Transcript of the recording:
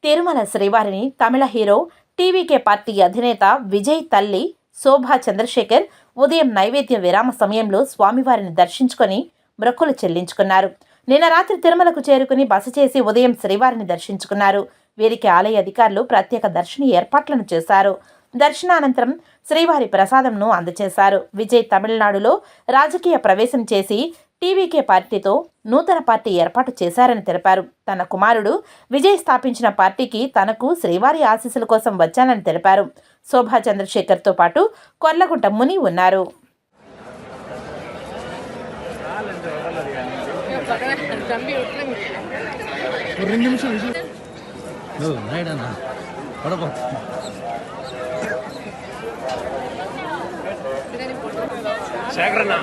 తిరుమల శ్రీవారిని తమిళ hero TVK party అధినేత విజయ్ తల్లి శోభా చంద్రశేఖర్ ఉదయం నైవేద్య విరామ సమయంలో స్వామివారిని దర్శించుకొని మొక్కులు చెల్లించుకున్నారు. నిన్న రాత్రి తిరుమలకు చేరుకుని బస చేసి ఉదయం శ్రీవారిని దర్శించుకున్నారు. వీరికి ఆలయ అధికారులు ప్రత్యేక దర్శన ఏర్పాట్లను చేశారు. దర్శనానంతరం శ్రీవారి ప్రసాదంను అందజేశారు. విజయ్ తమిళనాడులో రాజకీయ ప్రవేశం చేసి టీవీకే పార్టీతో నూతన పార్టీ ఏర్పాటు చేశారని తెలిపారు. తన కుమారుడు విజయ్ స్థాపించిన పార్టీకి తనకు శ్రీవారి ఆశీస్సుల కోసం వచ్చానని తెలిపారు. శోభా చంద్రశేఖర్తో పాటు కొర్లగుంట ముని ఉన్నారు. శేఖరన్న